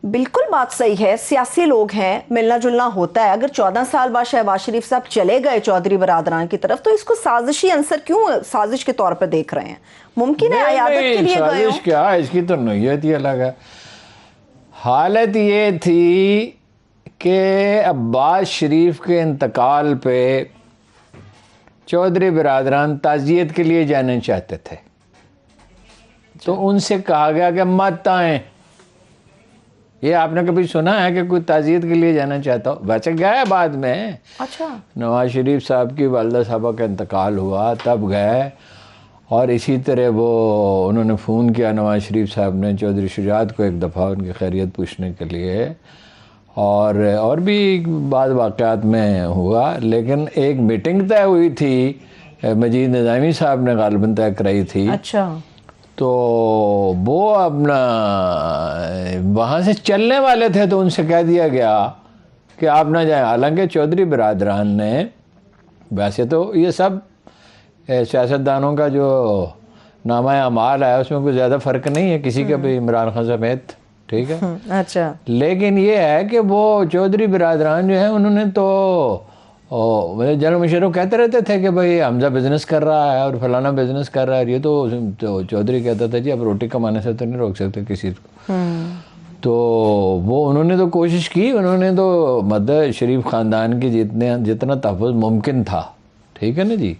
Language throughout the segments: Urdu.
بالکل بات صحیح ہے، سیاسی لوگ ہیں، ملنا جلنا ہوتا ہے. اگر 14 سال بعد شہباز شریف صاحب چلے گئے چودھری برادران کی طرف تو اس کو سازشی عنصر کیوں سازش کے طور پر دیکھ رہے ہیں؟ ممکن ہے عیادت کے لیے گئے ہوں. سازش کیا، اس کی تو نوعیت ہی الگ ہے. حالت یہ تھی کہ عباس شریف کے انتقال پہ چودھری برادران تعزیت کے لیے جانا چاہتے تھے، تو ان سے کہا گیا کہ مت آئیں. یہ آپ نے کبھی سنا ہے کہ کوئی تعزیت کے لیے جانا چاہتا ہو؟ ویسے گئے بعد میں. اچھا. نواز شریف صاحب کی والدہ صاحبہ کا انتقال ہوا تب گئے، اور اسی طرح وہ انہوں نے فون کیا نواز شریف صاحب نے چودھری شجاعت کو ایک دفعہ ان کی خیریت پوچھنے کے لیے، اور بھی بعض واقعات میں ہوا. لیکن ایک میٹنگ طے ہوئی تھی، مجید نظامی صاحب نے غالباً طے کرائی تھی. اچھا. تو وہ اپنا وہاں سے چلنے والے تھے تو ان سے کہہ دیا گیا کہ آپ نہ جائیں. حالانکہ چودھری برادران نے، ویسے تو یہ سب سیاستدانوں کا جو نامہ اعمال ہے اس میں کوئی زیادہ فرق نہیں ہے کسی کا بھی، عمران خان سمیت، ٹھیک ہے. اچھا. لیکن یہ ہے کہ وہ چودھری برادران جو ہیں انہوں نے تو جنرل مشرف کہتے رہتے تھے کہ بھئی حمزہ بزنس کر رہا ہے اور فلانا بزنس کر رہا ہے. یہ تو چودھری کہتا تھا جی اب روٹی کمانے سے تو نہیں روک سکتے کسی کو. تو وہ انہوں نے تو کوشش کی، انہوں نے تو مدد شریف خاندان کی جتنا تحفظ ممکن تھا، ٹھیک ہے نا جی.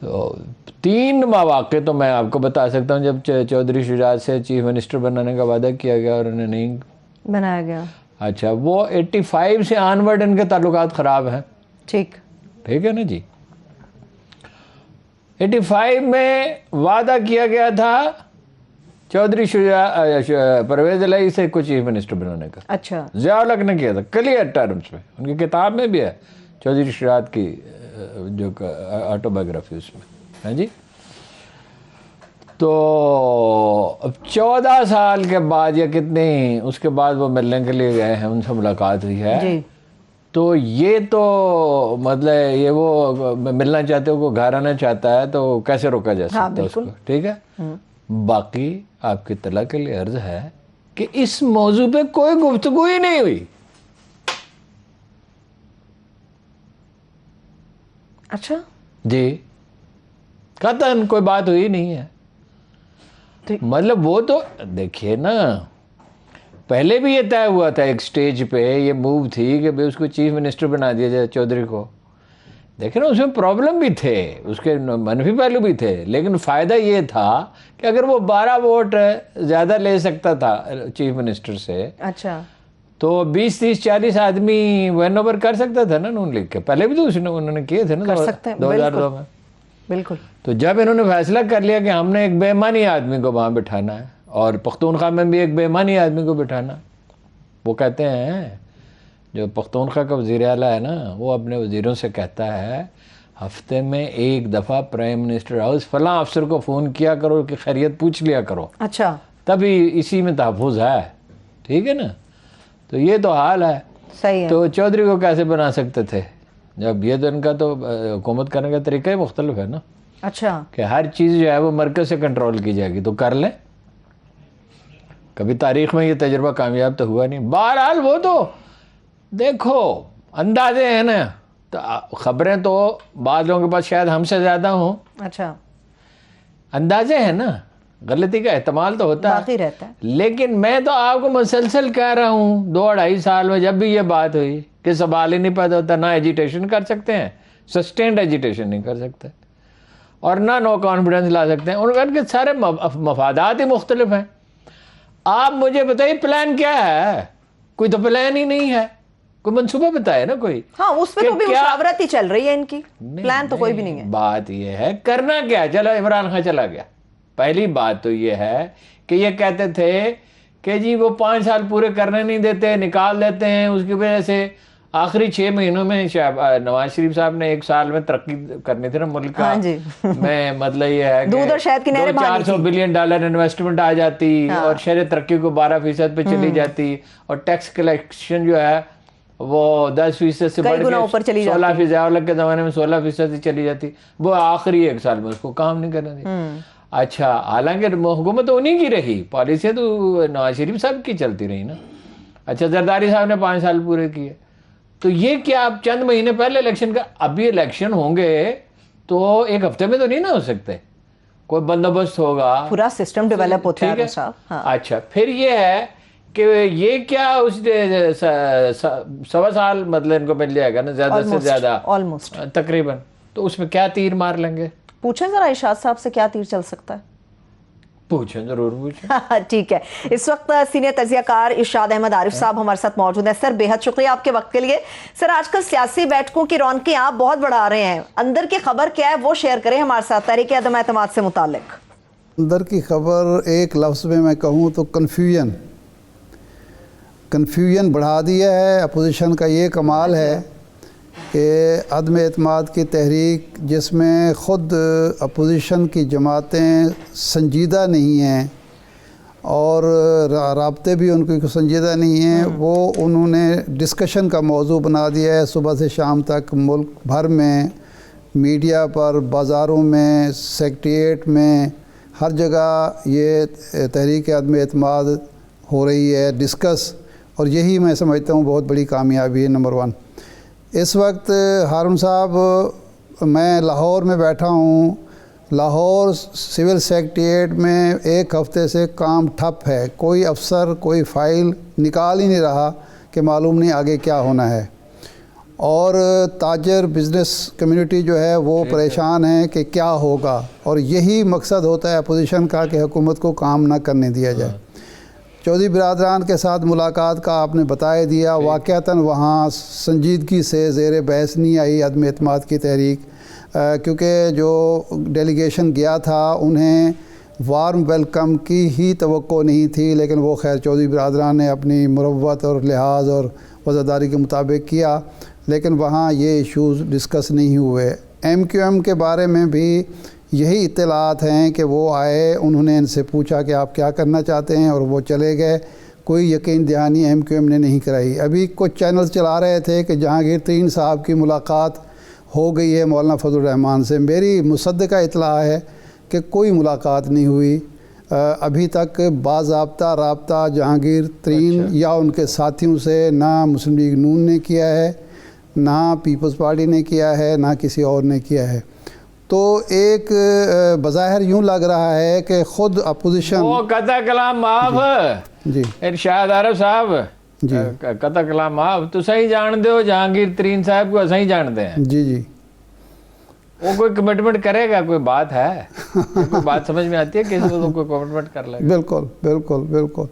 تو 3 مواقع تو میں آپ کو بتا سکتا ہوں جب چودھری شجاعت سے چیف منسٹر بنانے کا وعدہ کیا گیا اور انہیں نہیں بنایا گیا. اچھا. وہ 85 سے آنورڈ ان کے تعلقات خراب ہیں. ٹھیک ہے نا جی. 85 میں وعدہ کیا گیا تھا چودھری پرویز الہی سے کو چیف منسٹر بنانے کا. اچھا. ضیاء الحق نے کیا تھا کلیئر ٹرمز میں، ان کی کتاب میں بھی ہے چودھری شجاعت کی جو آٹو بایوگرافی اس میں ہے جی. تو 14 سال کے بعد یا کتنے اس کے بعد وہ ملنے کے لیے گئے ہیں، ان سے ملاقات ہوئی ہے جی. تو یہ تو مطلب یہ وہ ملنا چاہتے ہو، کوئی گھر آنا چاہتا ہے تو کیسے روکا جا سکتا ہے اس کو، ٹھیک ہے. باقی آپ کی اطلاع کے لیے عرض ہے کہ اس موضوع پہ کوئی گفتگو ہی نہیں ہوئی. اچھا جی، قطعاً کوئی بات ہوئی نہیں ہے. مطلب وہ تو دیکھیے نا، پہلے بھی یہ طے ہوا تھا ایک سٹیج پہ، یہ موو تھی کہ بھئی اس کو چیف منسٹر بنا دیا جائے چودھری کو. دیکھیں نا اس میں پرابلم بھی تھے، اس کے منفی پہلو بھی تھے، لیکن فائدہ یہ تھا کہ اگر وہ 12 ووٹ زیادہ لے سکتا تھا چیف منسٹر سے، اچھا، تو 20 30 40 آدمی وین اوور کر سکتا تھا نا نون لیگ کے. پہلے بھی تو انہوں نے کیے تھے نا 2002 میں. بالکل. تو جب انہوں نے فیصلہ کر لیا کہ ہم نے ایک بے ایمانی آدمی کو وہاں بٹھانا ہے، اور پختونخوا میں بھی ایک بے ایمانی آدمی کو بٹھانا، وہ کہتے ہیں جو پختونخوا کا وزیر اعلیٰ ہے نا، وہ اپنے وزیروں سے کہتا ہے ہفتے میں ایک دفعہ پرائم منسٹر ہاؤس فلاں افسر کو فون کیا کرو کہ خیریت پوچھ لیا کرو. اچھا. تبھی اسی میں تحفظ ہے، ٹھیک ہے نا. تو یہ تو حال ہے. صحیح ہے. تو چودھری کو کیسے بنا سکتے تھے جب یہ تو ان کا تو حکومت کرنے کا طریقہ ہی مختلف ہے نا. اچھا. کہ ہر چیز جو ہے وہ مرکز سے کنٹرول کی جائے گی تو کر لیں. کبھی تاریخ میں یہ تجربہ کامیاب تو ہوا نہیں. بہرحال وہ تو دیکھو اندازے ہیں نا، تو خبریں تو بعض لوگوں کے پاس شاید ہم سے زیادہ ہوں. اچھا. اندازے ہیں نا، غلطی کا احتمال تو ہوتا باقی رہتا ہے. لیکن میں تو آپ کو مسلسل کہہ رہا ہوں 2-2.5 سال میں جب بھی یہ بات ہوئی کہ سوال ہی نہیں پیدا ہوتا. نہ ایجیٹیشن کر سکتے ہیں، سسٹینڈ ایجیٹیشن نہیں کر سکتے، اور نہ نو کانفیڈنس لا سکتے ہیں. ان کے سارے مفادات ہی مختلف ہیں. آپ مجھے بتائیے پلان کیا ہے؟ کوئی تو پلان ہی نہیں ہے، کوئی منصوبہ بتائے نا کوئی. ہاں اس پہ تو بھی مشاورت ہی چل رہی ہے ان کی، پلان تو کوئی بھی نہیں ہے. بات یہ ہے کرنا کیا. چلو عمران خان چلا گیا، پہلی بات تو یہ ہے کہ یہ کہتے تھے کہ جی وہ 5 سال پورے کرنے نہیں دیتے، نکال دیتے ہیں. اس کی وجہ سے آخری 6 مہینوں میں نواز شریف صاحب نے 1 سال میں ترقی کرنی تھی نا ملک کا میں. مطلب یہ ہے دودھ اور شہد کی نہریں بہانی تھی. $400 بلین انویسٹمنٹ آ جاتی اور شہر ترقی کو 12% پہ چلی جاتی، اور ٹیکس کلیکشن جو ہے وہ 10% سے بڑھ کے 16%. ضیاء الحق کے زمانے میں 16% ہی چلی جاتی. وہ آخری 1 سال میں اس کو کام نہیں کرنے دی. اچھا، حالانکہ حکومت انہیں کی رہی، پالیسیاں تو نواز شریف صاحب کی چلتی رہی نا. اچھا زرداری صاحب نے 5 سال پورے کیے. تو یہ کیا اب چند مہینے پہلے الیکشن کا, ابھی الیکشن ہوں گے تو ایک ہفتے میں تو نہیں نہ ہو سکتے, کوئی بندوبست ہوگا, پورا سسٹم ڈیولپ ہوتا ہے ٹھیک ہے. اچھا پھر یہ ہے کہ یہ کیا اس 1.25 سال مطلب ان کو مل جائے گا نا زیادہ سے زیادہ آلموسٹ تقریباً, تو اس میں کیا تیر مار لیں گے؟ پوچھیں ذرا ارشاد صاحب سے کیا تیر چل سکتا ہے. پوچھیں, ضرور پوچھیں. ٹھیک ہے, اس وقت سینئر تجزیہ کار ارشاد احمد عارف صاحب ہمارے ساتھ موجود ہیں. سر بے حد شکریہ آپ کے وقت کے لیے. سر آج کل سیاسی بیٹھکوں کی رونقیں آپ بہت بڑھا رہے ہیں, اندر کی خبر کیا ہے وہ شیئر کریں ہمارے ساتھ تحریک عدم اعتماد سے متعلق. اندر کی خبر ایک لفظ میں کہوں تو کنفیوژن بڑھا دیا ہے. اپوزیشن کا یہ کمال ہے کہ عدم اعتماد کی تحریک جس میں خود اپوزیشن کی جماعتیں سنجیدہ نہیں ہیں اور رابطے بھی ان کی سنجیدہ نہیں ہیں, وہ انہوں نے ڈسکشن کا موضوع بنا دیا ہے. صبح سے شام تک ملک بھر میں میڈیا پر, بازاروں میں, سیکریٹریٹ میں, ہر جگہ یہ تحریک عدم اعتماد ہو رہی ہے ڈسکس, اور یہی میں سمجھتا ہوں بہت بڑی کامیابی ہے. نمبر 1 اس وقت ہارون صاحب میں لاہور میں بیٹھا ہوں. لاہور سول سیکریٹریٹ میں ایک ہفتے سے کام ٹھپ ہے, کوئی افسر کوئی فائل نکال ہی نہیں رہا کہ معلوم نہیں آگے کیا ہونا ہے, اور تاجر بزنس کمیونٹی جو ہے وہ پریشان ہے کہ کیا ہوگا, اور یہی مقصد ہوتا ہے اپوزیشن کا کہ حکومت کو کام نہ کرنے دیا جائے. چودھری برادران کے ساتھ ملاقات کا آپ نے بتایا دیا, واقعتاً وہاں سنجیدگی سے زیر بحث نہیں آئی عدم اعتماد کی تحریک, کیونکہ جو ڈیلیگیشن گیا تھا انہیں وارم ویلکم کی ہی توقع نہیں تھی, لیکن وہ خیر چودھری برادران نے اپنی مروت اور لحاظ اور وزاداری کے مطابق کیا, لیکن وہاں یہ ایشوز ڈسکس نہیں ہوئے. MQM کے بارے میں بھی یہی اطلاعات ہیں کہ وہ آئے, انہوں نے ان سے پوچھا کہ آپ کیا کرنا چاہتے ہیں اور وہ چلے گئے, کوئی یقین دہانی MQM نے نہیں کرائی. ابھی کچھ چینلز چلا رہے تھے کہ جہانگیر ترین صاحب کی ملاقات ہو گئی ہے مولانا فضل الرحمان سے. میری مصدقہ اطلاع ہے کہ کوئی ملاقات نہیں ہوئی ابھی تک. باضابطہ رابطہ جہانگیر ترین یا ان کے ساتھیوں سے نہ مسلم لیگ نون نے کیا ہے, نہ پیپلز پارٹی نے کیا ہے, نہ کسی اور نے کیا ہے. تو ایک بظاہر یوں لگ رہا ہے کہ خود اپوزیشن وہ قطع کلام معاف جی ارشاد عارف صاحب جی قطع کلام معاف تو صحیح جان دے ہو جہانگیر ترین صاحب کو صحیح جانتے ہیں جی جی وہ کوئی کمٹمنٹ کرے گا, کوئی بات ہے, کوئی بات سمجھ میں آتی ہے کسی کو کوئی کمٹمنٹ کر لے گا. بالکل بالکل بالکل.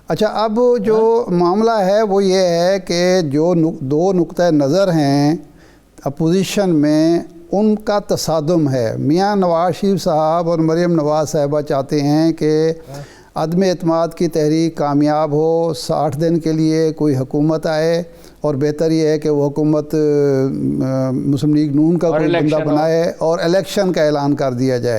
اچھا اب جو معاملہ ہے وہ یہ ہے کہ جو 2 نقطۂ نظر ہیں اپوزیشن میں ان کا تصادم ہے. میاں نواز شریف صاحب اور مریم نواز صاحبہ چاہتے ہیں کہ عدم اعتماد کی تحریک کامیاب ہو, 60 دن کے لیے کوئی حکومت آئے, اور بہتر یہ ہے کہ وہ حکومت مسلم لیگ نون کا کوئی بندہ بنائے اور الیکشن کا اعلان کر دیا جائے.